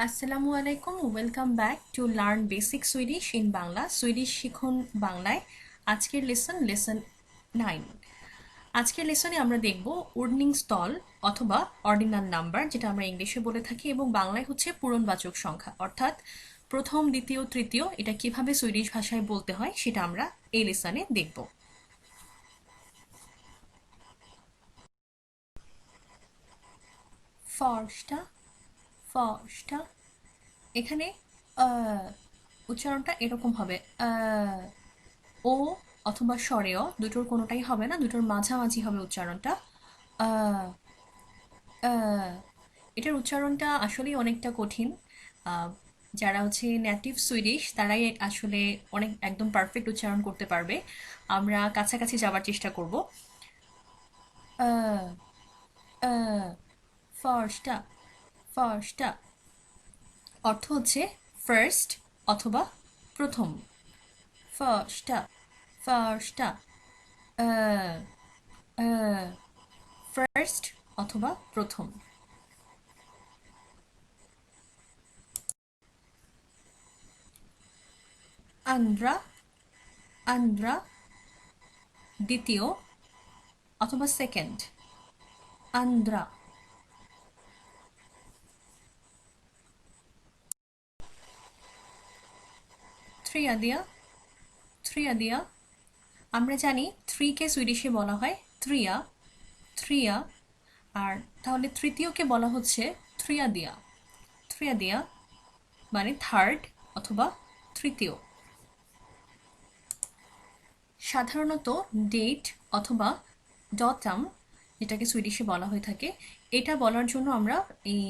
আসসালামু আলাইকুম, welcome back to learn basic Swedish in Bangla. Swedish শিখুন বাংলায়। আজকের লেসন 9। আজকের লেসনে আমরা দেখব উর্নিং স্থল অথবা অর্ডিনাল নাম্বার, যেটা আমরা ইংলিশে বলে থাকি, এবং বাংলায় হচ্ছে পূরণবাচক সংখ্যা, অর্থাৎ প্রথম, দ্বিতীয়, তৃতীয়, এটা কিভাবে সুইডিশ ভাষায় বলতে হয় সেটা আমরা এই লেসনে দেখব। ফর্স্টা ফর্স্টা এখানে উচ্চারণটা এরকম হবে। ও অথবা স্বরেয় দুটোর কোনোটাই হবে না, দুটোর মাঝামাঝি হবে উচ্চারণটা। আহ, আহ, এটার উচ্চারণটা আসলেই অনেকটা কঠিন। আহ, যারা হচ্ছে নেটিভ সুইডিশ তারাই আসলে অনেক একদম পারফেক্ট উচ্চারণ করতে পারবে। আমরা কাছাকাছি যাওয়ার চেষ্টা করব। আহ, আহ, ফার্স্টটা ফার্স্টটা অর্থ হচ্ছে ফার্স্ট অথবা প্রথম। ফার্স্টটা ফার্স্টটা ফার্স্ট অথবা প্রথম। আন্দ্রা আন্দ্রা দ্বিতীয় অথবা সেকেন্ড। আন্দ্রা। থ্রিয়াদিয়া থ্রিয়াদিয়া আমরা জানি থ্রিকে সুইডিশে বলা হয় থ্রিয়া থ্রিয়া। আর তাহলে তৃতীয়কে বলা হচ্ছে থ্রিয়াদিয়া থ্রিয়াদিয়া, মানে থার্ড অথবা তৃতীয়। সাধারণত ডেট অথবা ডটাম, যেটাকে সুইডিশে বলা হয়ে থাকে, এটা বলার জন্য আমরা এই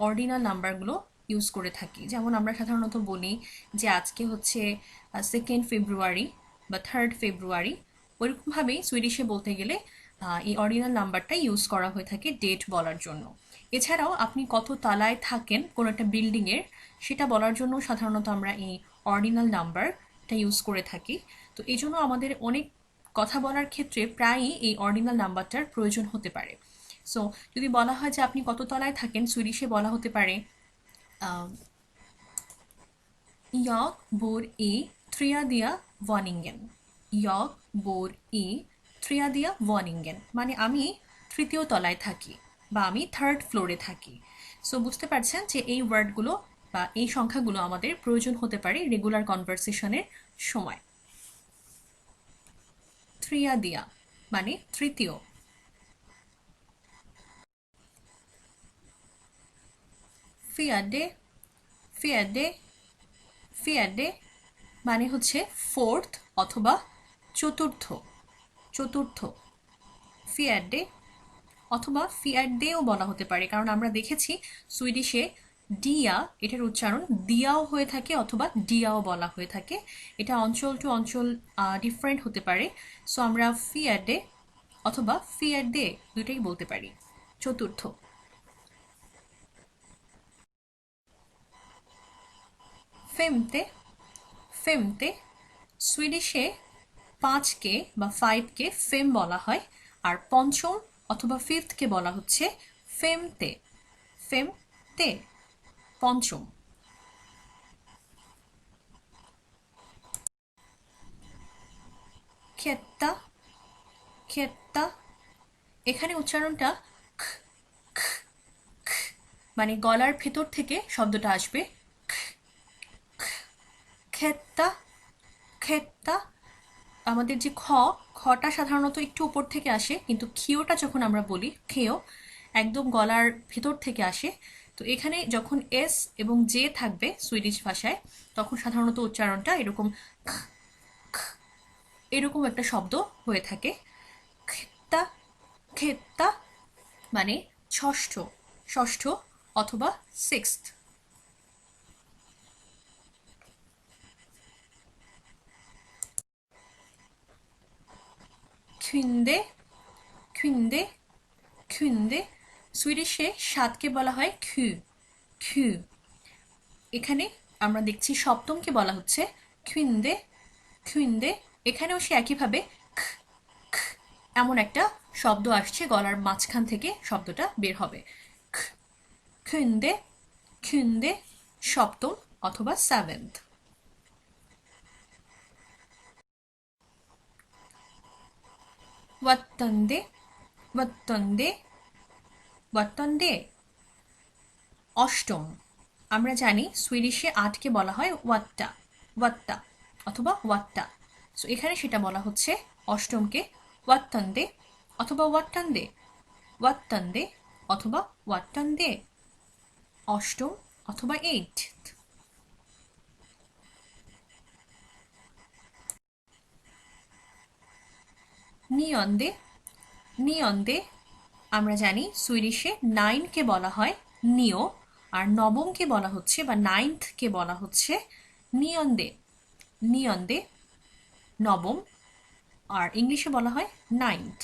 অর্ডিনাল নাম্বারগুলো ইউজ করে থাকি। যেমন আমরা সাধারণত বলি যে আজকে হচ্ছে 2nd ফেব্রুয়ারি বা 3rd ফেব্রুয়ারি। ওইরকমভাবেই সুইডিশে বলতে গেলে এই অর্ডিনাল নাম্বারটা ইউজ করা হয়ে থাকে ডেট বলার জন্য। এছাড়াও আপনি কত তলায় থাকেন কোনো একটা বিল্ডিংয়ের, সেটা বলার জন্য সাধারণত আমরা এই অর্ডিনাল নাম্বারটা ইউজ করে থাকি। তো এই জন্য আমাদের অনেক কথা বলার ক্ষেত্রে প্রায়ই এই অর্ডিনাল নাম্বারটার প্রয়োজন হতে পারে। সো যদি বলা হয় যে আপনি কত তলায় থাকেন, সুইডিশে বলা হতে পারে jag bor i tredje våningen. jag bor i tredje våningen, মানে আমি তৃতীয় তলায় থাকি বা আমি থার্ড ফ্লোরে থাকি। সো বুঝতে পারছেন যে এই ওয়ার্ডগুলো বা এই সংখ্যাগুলো আমাদের প্রয়োজন হতে পারে রেগুলার কনভারসেশনের সময়। থ্রিয়াদিয়া মানে তৃতীয়। ফিয়াডে ফিয়াডে ফিয়াডে মানে হচ্ছে ফোর্থ অথবা চতুর্থ চতুর্থ। ফিয়াডে অথবা ফিয়াডেও বলা হতে পারে, কারণ আমরা দেখেছি সুইডিশে ডিয়া এটার উচ্চারণ দিয়াও হয়ে থাকে অথবা ডিয়াও বলা হয়ে থাকে। এটা অঞ্চল টু অঞ্চল ডিফারেন্ট হতে পারে। সো আমরা ফিয়াডে অথবা ফিয়াডে দুটাই বলতে পারি। চতুর্থ। ফেমতে ফেমতে সুইডিশে পাঁচকে বা ফাইভকে ফেম বলা হয়, আর পঞ্চম অথবা ফিফথকে বলা হচ্ছে ফেমতে ফেমতে পঞ্চম। খেত্তা খেত্তা এখানে উচ্চারণটা খ, খ, খ, মানে গলার ভেতর থেকে শব্দটা আসবে। খ, খ, খেত্তা খেত্তা। আমাদের যে খটা সাধারণত একটু উপর থেকে আসে, কিন্তু খিওটা যখন আমরা বলি খেও একদম গলার ভেতর থেকে আসে। তো এখানে যখন এস এবং জে থাকবে সুইডিশ ভাষায়, তখন সাধারণত উচ্চারণটা এরকম এরকম একটা শব্দ হয়ে থাকে। খেত্তা খেত্তা মানে ষষ্ঠ ষষ্ঠ অথবা সিক্সথ। খ্যুন্দে খ্যুন্দে খ্যুন্দে সুইডিশে সাতকে বলা হয় খু খু। এখানে আমরা দেখছি সপ্তমকে বলা হচ্ছে খ্যুন্দে খ্যুন্দে। এখানেও সে একইভাবে খ, খ, এমন একটা শব্দ আসছে, গলার মাঝখান থেকে শব্দটা বের হবে। খ, খ্যুন্দে খ্যুন্দে সপ্তম অথবা 7th। ওয়াত্তন্দে ওয়াত্তন্দে ওয়াত্তন্দে অষ্টম। আমরা জানি সুইডিশে 8কে বলা হয় ওয়াত্তা ওয়াত্তা অথবা ওয়াত্তা। সো এখানে সেটা বলা হচ্ছে অষ্টমকে ওয়াত্তন্দে অথবা ওয়াত্তন্দে ওয়াত্তন্দে অথবা ওয়াত্তন্দে, অষ্টম অথবা 8th। নিয়ন্দে নিয়ন্দে আমরা জানি সুইডিশে 9কে বলা হয় নিও, আর নবমকে বলা হচ্ছে বা 9th-কে বলা হচ্ছে নিয়ন্দে নিয়ন্দে নবম, আর ইংলিশে বলা হয় 9th।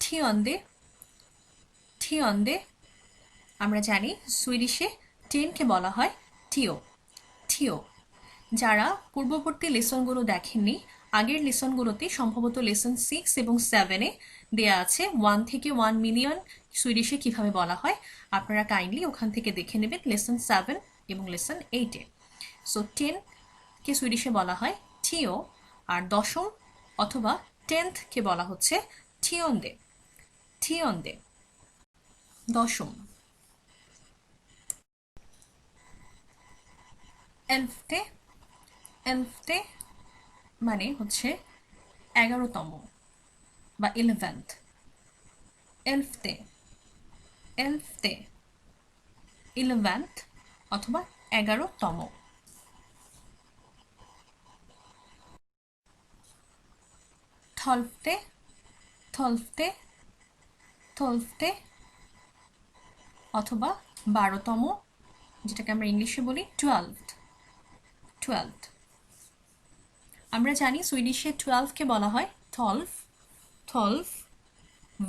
ঠিয়ন্দে ঠিয়ন্দে আমরা জানি সুইডিশে 10কে বলা হয় টিও ঠিও। যারা পূর্ববর্তী লেসনগুলো দেখেননি, আগের লেসনগুলোতে সম্ভবত লেসন 6 এবং 7-এ দেয়া আছে 1 থেকে 1 মিলিয়ন সুইডিশে কিভাবে বলা হয়। আপনারা কাইন্ডলি ওখান থেকে দেখে নেবেন লেসন 7 এবং লেসন 8-এ। সো 10কে সুইডিশে বলা হয় টিও, আর দশম অথবা 10th-কে বলা হচ্ছে ঠিয়ন্দে ঠিয়ন্দে দশম। এলফতে এলফতে মানে হচ্ছে 11তম বা 11th। এলফতে এলফতে 11th অথবা 11তম। থলফতে থলফতে থলফতে অথবা 12তম, যেটাকে আমরা ইংলিশে বলি 12th 12th। আমরা জানি সুইডিশে 12কে বলা হয় থলফ থলফ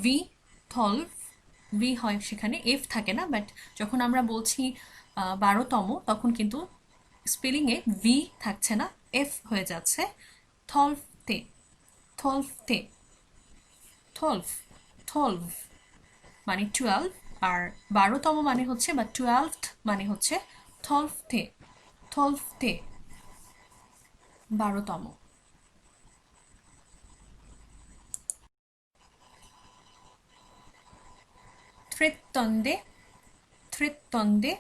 ভি থলফ ভি হয়, সেখানে এফ থাকে না, বাট যখন আমরা বলছি 12তম তখন কিন্তু স্পেলিংয়ে ভি থাকছে না, এফ হয়ে যাচ্ছে। থলফতে থলফতে থলফ থলভ মানে 12, আর 12তম মানে হচ্ছে বা 12th মানে হচ্ছে থলফতে থলফতে 12তম। তৃত্তন্দে তৃত্তন্দে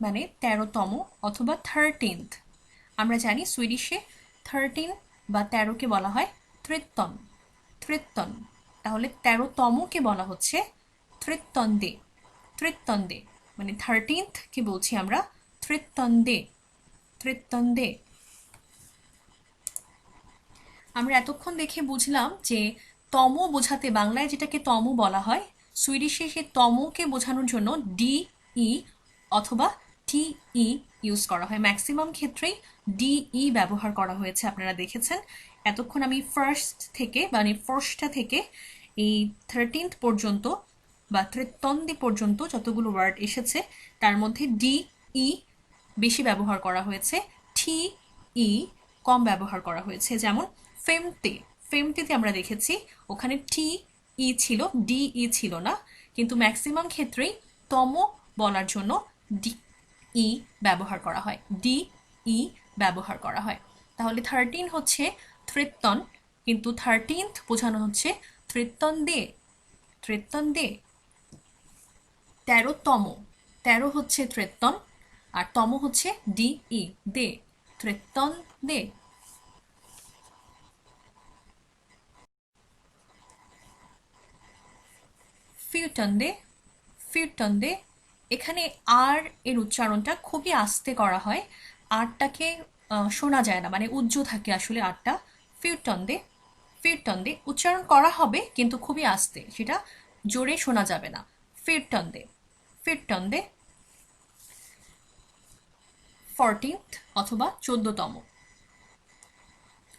মানে 13তম অথবা 13th। আমরা জানি সুইডিশে 13 বা 13কে বলা হয় তৃত্তন তৃত্তন, তাহলে 13তমকে বলা হচ্ছে তৃত্তন্দে তৃত্তন্দে মানে 13th-কে বলছি আমরা তৃত্তন্দে তৃত্তন্দে। আমরা এতক্ষণ দেখে বুঝলাম যে তম বোঝাতে বাংলায় যেটাকে তম বলা হয়, সুইডিশে সে তমকে বোঝানোর জন্য ডি ই অথবা টি ই ইউজ করা হয়। ম্যাক্সিমাম ক্ষেত্রেই ডি ই ব্যবহার করা হয়েছে, আপনারা দেখেছেন। এতক্ষণ আমি ফার্স্ট থেকে মানে ফার্স্টটা থেকে এই 13th পর্যন্ত বা তৃত্তন্দে পর্যন্ত যতগুলো ওয়ার্ড এসেছে তার মধ্যে ডি ই বেশি ব্যবহার করা হয়েছে, টি ই কম ব্যবহার করা হয়েছে। যেমন ফেমতে ফেমতেতে আমরা দেখেছি ওখানে টি ই ছিল, ডি ই ছিল না, কিন্তু ম্যাক্সিমাম ক্ষেত্রেই তম বলার জন্য ডি ই ব্যবহার করা হয় ডি ই ব্যবহার করা হয়। তাহলে 13 হচ্ছে তৃত্তন, কিন্তু 13th বোঝানো হচ্ছে তৃত্তন দে তৃত্তন দে। 13তম 13 হচ্ছে তৃত্তন, আর তম হচ্ছে ডি ই দে তৃত্তন দে। ফিউটন্দে ফিউটন্দে এখানে আর এর উচ্চারণটা খুবই আস্তে করা হয়, আরটাকে শোনা যায় না, মানে উজ্জ্ব থাকে আসলে আরটা। ফিউটন্দে ফিউটন্দে উচ্চারণ করা হবে কিন্তু খুবই আস্তে, সেটা জোরে শোনা যাবে না। ফিউটন্দে ফিউটন্দে 14th অথবা 14তম।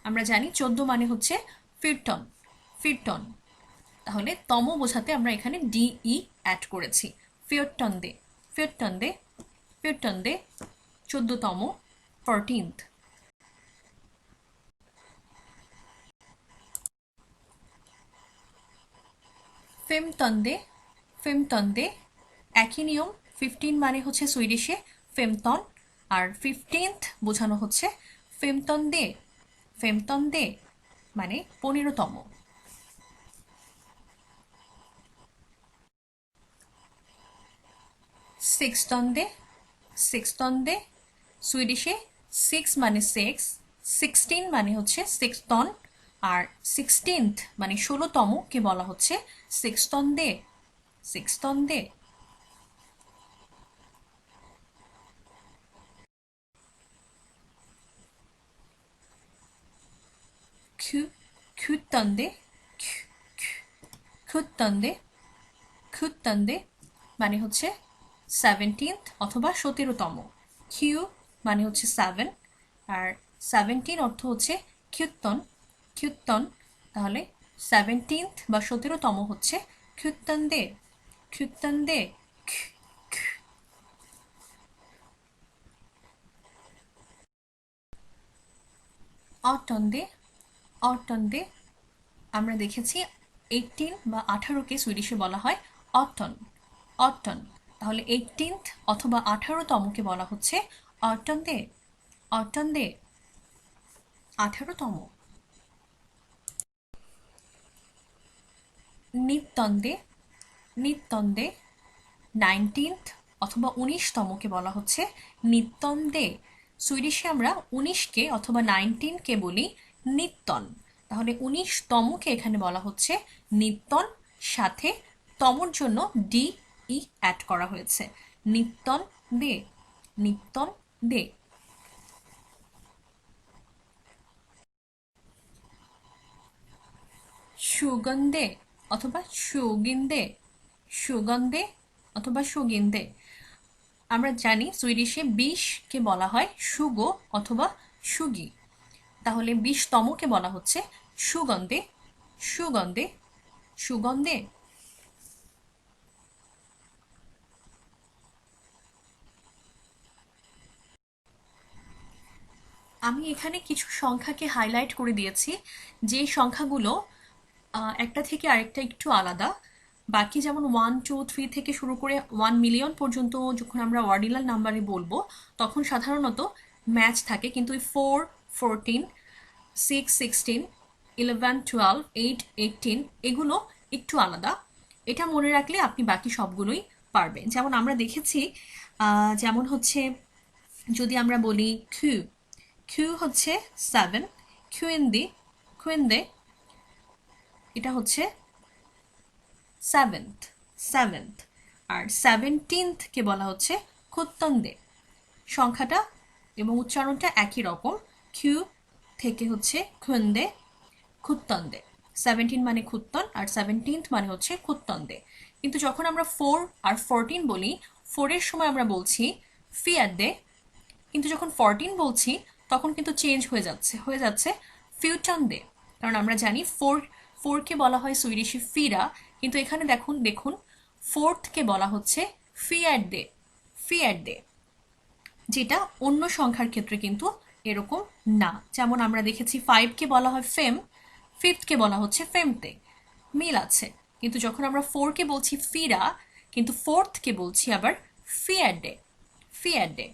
আমরা জানি 14 মানে হচ্ছে ফিরটন ফিরটন, তাহলে তম বোঝাতে আমরা এখানে ডি ই অ্যাড করেছি। ফিরটন্দে ফিরটন্দে ফিরটন্দে 14তম 14th। ফিমতন্দে, ফিমতন্দে। একই নিয়ম, 15 মানে হচ্ছে সুইডিশে ফেমতন, আর 15th বোঝানো হচ্ছে ফেমতন্দে, ফেমতন্দে মানে 15তম। সিক্সতন্দে, সিক্সতন্দে, সুইডিশে 6 মানে সেক্স, 16 মানে হচ্ছে সিক্সতন, আর 16th মানে 16তম কে বলা হচ্ছে সিক্সতন্দে, সিক্সতন্দে। খু, খুতন্দে, খুতন্দে, খুতন্দে মানে হচ্ছে 17th অথবা 17তম। কিউ মানে হচ্ছে 7, আর 17 অর্থ হচ্ছে কীর্তন, কীর্তন। তাহলে 17th বা 17তম হচ্ছে কীর্তন্দে, কীর্তন্দে। অটন্দে, অটন্দে আমরা দেখেছি 18 বা 18কে সুইডিশে বলা হয় অটন, অটন। তাহলে 18th অথবা 18তমকে বলা হচ্ছে অটন্দে, অটন্দে, 18তম। নিত্যন্দে, নিত্যন্দে 19th অথবা 19তমকে বলা হচ্ছে নিত্যন্দে। সুইডিশে আমরা 19কে অথবা 19কে বলি নিত্যন। তাহলে 19তমকে এখানে বলা হচ্ছে নিত্যন, সাথে তমর জন্য ডি ই অ্যাড করা হয়েছে। নিত্যন দে, নিত্যন দে। সুগন্ধে অথবা সুগিন্দে, সুগন্ধে অথবা সুগিন্দে। আমরা জানি সুইডিশে 20কে বলা হয় সুগো অথবা সুগি। তাহলে 20তমকে বলা হচ্ছে সুগন্ধে, সুগন্ধে, সুগন্ধে। আমি এখানে কিছু সংখ্যাকে হাইলাইট করে দিয়েছি, যে সংখ্যাগুলো একটা থেকে আরেকটা একটু আলাদা। বাকি যেমন 1, 2, 3 থেকে শুরু করে 1 মিলিয়ন পর্যন্ত যখন আমরা অর্ডিনাল নাম্বারে বলবো তখন সাধারণত ম্যাচ থাকে, কিন্তু 4, 14, 6, 16, 11, 12, 8, 18 এগুলো একটু আলাদা। এটা মনে রাখলে আপনি বাকি সবগুলোই পারবেন। যেমন আমরা দেখেছি, যেমন হচ্ছে যদি আমরা বলি খু, খু হচ্ছে 7, খুয়েন্দি, খুয়েন্দে এটা হচ্ছে 7th, 7th। আর 17th কে বলা হচ্ছে খুত্তন্দে। সংখ্যাটা এবং উচ্চারণটা একই রকম, কিউ থেকে হচ্ছে খুন্দে, খুত্তন্দে। 17 মানে খুত্তন, আর 17th মানে হচ্ছে খুত্তন্দে। কিন্তু যখন আমরা 4 আর 14 বলি, 4-এর সময় আমরা বলছি ফিয়াদ্দে, কিন্তু যখন 14 বলছি তখন কিন্তু চেঞ্জ হয়ে যাচ্ছে ফিউটন্দে। কারণ আমরা জানি 4কে বলা হয় সুইডিশে ফিরা, কিন্তু এখানে দেখুন, দেখুন 4th-কে বলা হচ্ছে ফিয়ার্ডে, ফিয়ার্ডে, যেটা অন্য সংখ্যার ক্ষেত্রে কিন্তু এরকম না। যেমন আমরা দেখেছি 5কে বলা হয় ফেম, 5th-কে বলা হচ্ছে ফেমতে, মিল আছে। কিন্তু যখন আমরা 4কে বলছি ফিরা, কিন্তু 4th-কে বলছি আবার ফিয়ার্ডে, ফিয়ার্ডে।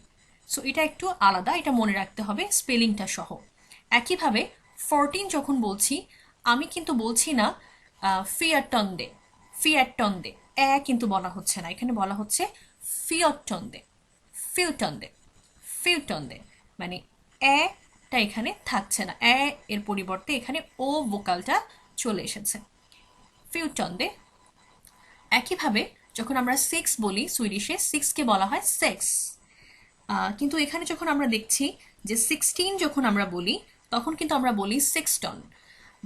সো এটা একটু আলাদা, এটা মনে রাখতে হবে স্পেলিংটা সহ। একইভাবে 14 যখন বলছি, আমি কিন্তু বলছি না ফিয়াটন্দে, ফিয়াটন্দে কিন্তু বলা হচ্ছে না, এখানে বলা হচ্ছে ফিয়টন্দে, ফিউটন্দে, ফিউটন্দে। মানে টা এখানে থাকছে না, এর পরিবর্তে এখানে ও ভোকালটা চলে এসেছে, ফিউটন্দে। একইভাবে যখন আমরা 6 বলি সুইডিশে, 6কে বলা হয় সেক্স। কিন্তু এখানে যখন আমরা দেখছি যে 16 যখন আমরা বলি তখন কিন্তু আমরা বলি সিক্সটন।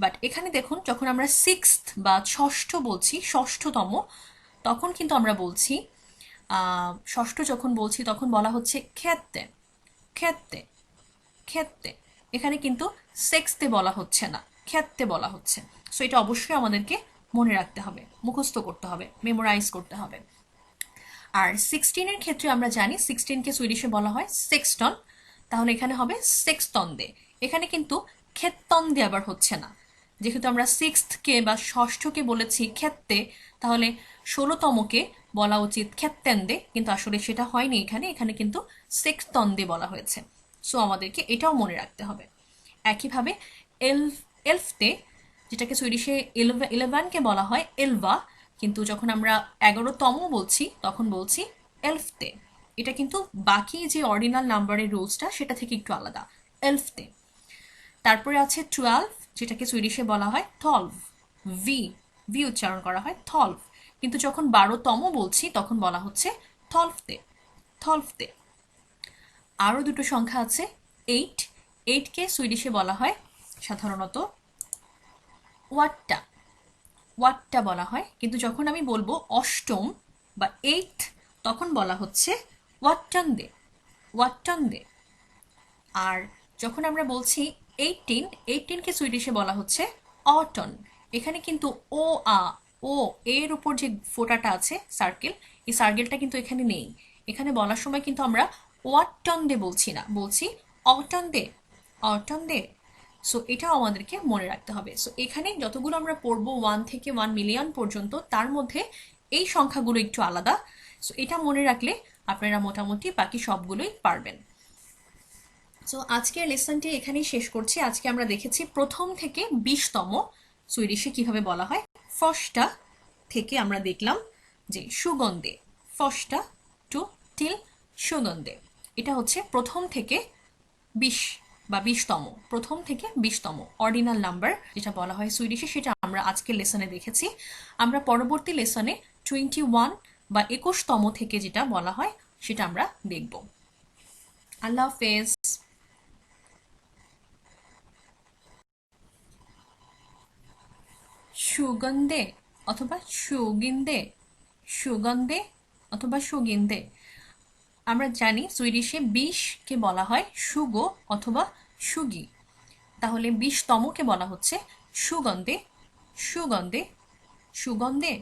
বাট এখানে দেখুন, যখন আমরা 6th বা ষষ্ঠ বলছি, ষষ্ঠতম, তখন কিন্তু আমরা বলছি, ষষ্ঠ যখন বলছি তখন বলা হচ্ছে খেতে, খেতে, খেতে। এখানে কিন্তু সেক্সতে বলা হচ্ছে না, খেতে বলা হচ্ছে। সো এটা অবশ্যই আমাদেরকে মনে রাখতে হবে, মুখস্থ করতে হবে, মেমোরাইজ করতে হবে। আর 16-এর ক্ষেত্রে আমরা জানি 16কে সুইডিশে বলা হয় সেক্সটন, তাহলে এখানে হবে সেক্সতন্দে। এখানে কিন্তু খেত্তন্দে আবার হচ্ছে না, যেহেতু আমরা সিক্সথকে বা ষষ্ঠকে বলেছি ক্ষেত্রে, তাহলে 16তমকে বলা উচিত ক্ষেত্তেন্দে, কিন্তু আসলে সেটা হয়নি এখানে, এখানে কিন্তু সেক্সতন্দে বলা হয়েছে। সো আমাদেরকে এটাও মনে রাখতে হবে। একইভাবে এলফতে, যেটাকে সুইডিশে ইলেভেনকে বলা হয় এলভা, কিন্তু যখন আমরা 11তম বলছি তখন বলছি এলফতে। এটা কিন্তু বাকি যে অর্ডিনাল নাম্বারের রুলসটা সেটা থেকে একটু আলাদা, এলফতে। তারপরে আছে 12, যেটাকে সুইডিশে বলা হয় থলভ, ভি ভি উচ্চারণ করা হয় থলভ, কিন্তু যখন 12তম বলছি তখন বলা হচ্ছে থলফতে, থলফতে। আরও দুটো সংখ্যা আছে 8, 8কে সুইডিশে বলা হয় সাধারণত ওয়াট্টা, ওয়াট্টা বলা হয়, কিন্তু যখন আমি বলবো অষ্টম বা এইট তখন বলা হচ্ছে ওয়াট্টান্দে, ওয়াট্টান্দে। আর যখন আমরা বলছি 18, 18কে সুইডিশে বলা হচ্ছে অটন। এখানে কিন্তু ও আ, ও এর উপর যে ফোঁটাটা আছে সার্কেল, এই সার্কেলটা কিন্তু এখানে নেই। এখানে বলার সময় কিন্তু আমরা ওয়াট্টন্দে বলছি না, বলছি অটন্দে, অটন্দে। সো এটাও আমাদেরকে মনে রাখতে হবে। সো এখানে যতগুলো আমরা পড়বো 1 থেকে 1 মিলিয়ন পর্যন্ত, তার মধ্যে এই সংখ্যাগুলো একটু আলাদা। সো এটা মনে রাখলে আপনারা মোটামুটি বাকি সবগুলোই পারবেন। সো আজকের লেসনটি এখানেই শেষ করছি। আজকে আমরা দেখেছি প্রথম থেকে 20তম সুইডিশে কিভাবে বলা হয়। ফর্স্টা থেকে আমরা দেখলাম যে সুগন্ধে, ফর্স্টা টু টিল সুগন্ধে, এটা হচ্ছে প্রথম থেকে 20 বা 20তম, প্রথম থেকে 20তম অর্ডিনাল নাম্বার যেটা বলা হয় সুইডিশে, সেটা আমরা আজকের লেসনে দেখেছি। আমরা পরবর্তী লেসনে 21 বা 21তম থেকে যেটা বলা হয় সেটা আমরা দেখব। আল্লাহ হাফেজ। সুগন্ধে অথবা সুগিন্দে, সুগন্ধে অথবা সুগিন্দে। আমরা জানি সুইডিশে 20কে বলা হয় সুগো অথবা সুগি, তাহলে 20তমকে বলা হচ্ছে সুগন্ধে, সুগন্ধে, সুগন্ধে।